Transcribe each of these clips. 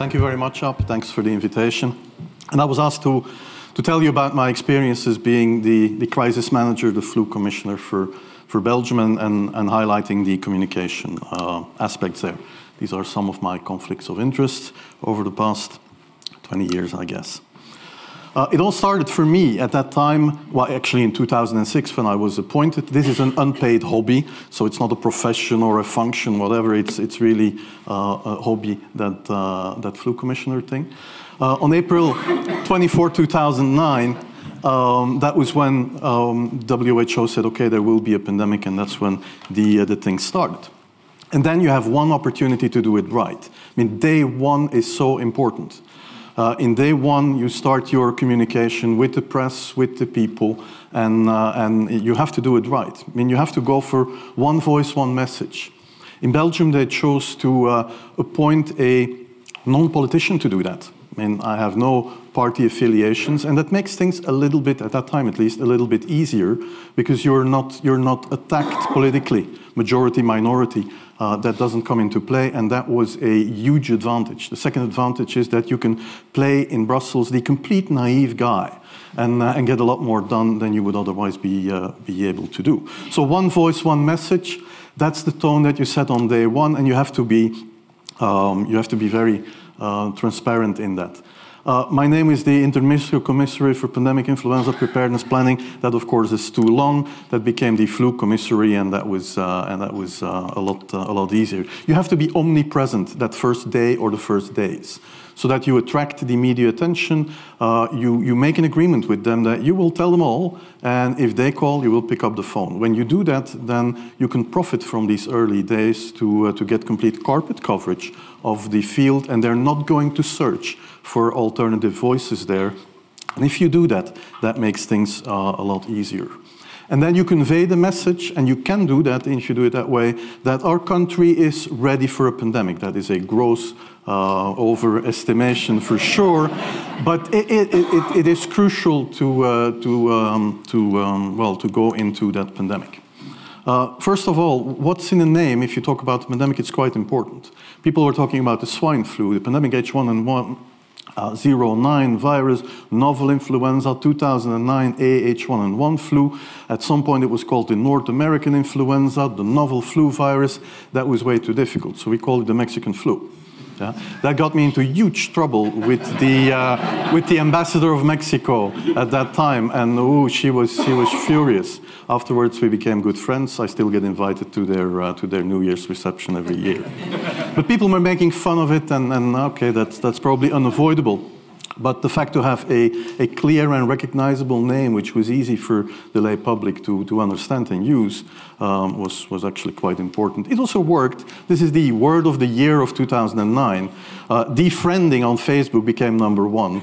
thank you very much, Ab. Thanks for the invitation. And I was asked to tell you about my experiences being the crisis manager, the flu commissioner for Belgium, and highlighting the communication aspects there. These are some of my conflicts of interest over the past 20 years, I guess. It all started for me at that time, well, actually in 2006 when I was appointed. This is an unpaid hobby, so it's not a profession or a function, whatever. It's really a hobby, that flu commissioner thing. On April 24, 2009, that was when WHO said, okay, there will be a pandemic, and that's when the thing started. And then you have one opportunity to do it right. I mean, day one is so important. In day one, you start your communication with the press, with the people, and you have to do it right. I mean, you have to go for one voice, one message. In Belgium, they chose to appoint a non-politician to do that. I mean, I have no party affiliations, and that makes things a little bit, at that time at least, a little bit easier, because you're not attacked politically, majority, minority. That doesn't come into play, and that was a huge advantage. The second advantage is that you can play in Brussels the complete naive guy and get a lot more done than you would otherwise be able to do. So one voice, one message, that's the tone that you set on day one, and you have to be very transparent in that. My name is the Interministerial Commissary for Pandemic Influenza Preparedness Planning. That, of course, is too long. That became the Flu Commissary, and that was a lot easier. You have to be omnipresent that first day or the first days, so that you attract the media attention. You make an agreement with them that you will tell them all, and if they call, you will pick up the phone. When you do that, then you can profit from these early days to get complete carpet coverage of the field, and they're not going to search for alternative voices there. And if you do that, that makes things a lot easier. And then you convey the message, and you can do that if you do it that way, that our country is ready for a pandemic. That is a gross overestimation for sure, but it is crucial to go into that pandemic. First of all, what's in a name? If you talk about the pandemic, it's quite important. People were talking about the swine flu, the pandemic H1N1. 09 virus, novel influenza, 2009 H1N1 flu. At some point it was called the North American influenza, the novel flu virus. That was way too difficult, so we called it the Mexican flu. Yeah? That got me into huge trouble with the ambassador of Mexico at that time, and she was furious. Afterwards, we became good friends. I still get invited to their New Year's reception every year. But people were making fun of it, and okay, that's probably unavoidable. But the fact to have a clear and recognizable name, which was easy for the lay public to understand and use, was actually quite important. It also worked. This is the word of the year of 2009. Defriending on Facebook became #1.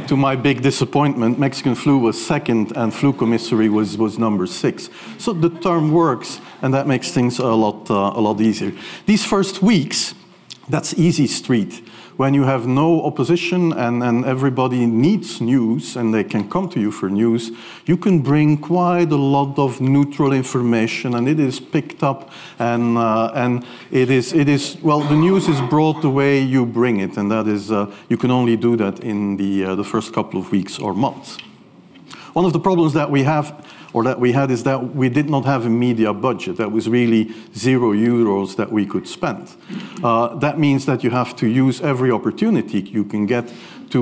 To my big disappointment, Mexican flu was second, and flu commissary was #6. So the term works, and that makes things a lot easier. These first weeks, that's easy street. When you have no opposition and everybody needs news and they can come to you for news, you can bring quite a lot of neutral information, and it is picked up, and it is well, the news is brought the way you bring it, and that is you can only do that in the first couple of weeks or months. One of the problems that we have, or that we had, is that we did not have a media budget. That was really €0 that we could spend. That means that you have to use every opportunity you can get to,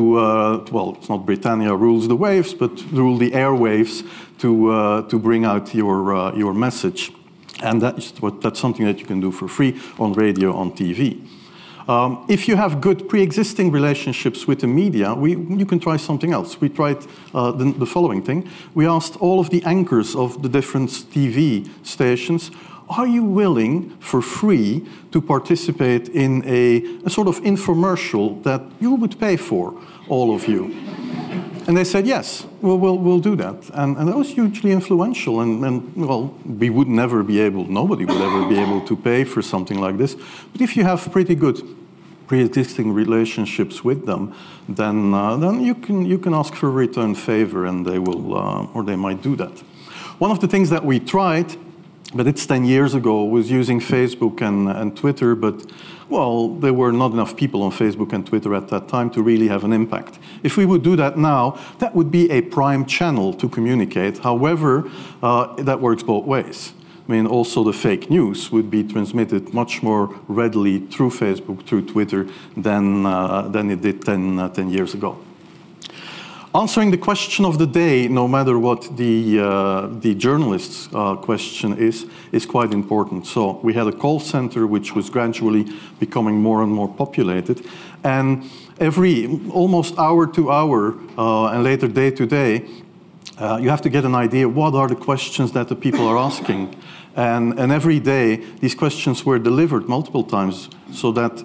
well, it's not Britannia rules the waves, but rule the airwaves to bring out your message. And that's something that you can do for free on radio, on TV. If you have good pre-existing relationships with the media, you can try something else. We tried the following thing. We asked all of the anchors of the different TV stations, are you willing for free to participate in a sort of infomercial that you would pay for, all of you? And they said, yes, we'll do that. And that was hugely influential. And well, we would never be able, nobody would ever be able to pay for something like this. But if you have pretty good pre-existing relationships with them, then you can ask for a return favor, and they will, or they might do that. One of the things that we tried but it's 10 years ago, was using Facebook and Twitter, but, well, there were not enough people on Facebook and Twitter at that time to really have an impact. If we would do that now, that would be a prime channel to communicate. However, that works both ways. I mean, also the fake news would be transmitted much more readily through Facebook, through Twitter, than it did 10 years ago. Answering the question of the day, no matter what the journalist's question is quite important. So we had a call center which was gradually becoming more and more populated, and almost hour to hour and later day to day, you have to get an idea what are the questions that the people are asking. And every day, these questions were delivered multiple times so that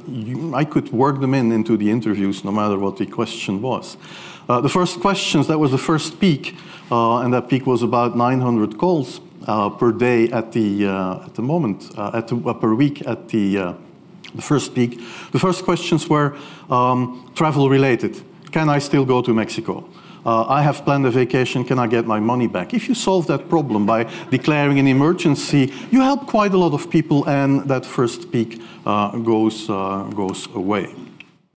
I could work them into the interviews no matter what the question was. The first questions, that was the first peak, and that peak was about 900 calls per day at the moment, per week at the first peak. The first questions were travel related. Can I still go to Mexico? I have planned a vacation, can I get my money back? If you solve that problem by declaring an emergency, you help quite a lot of people, and that first peak goes away.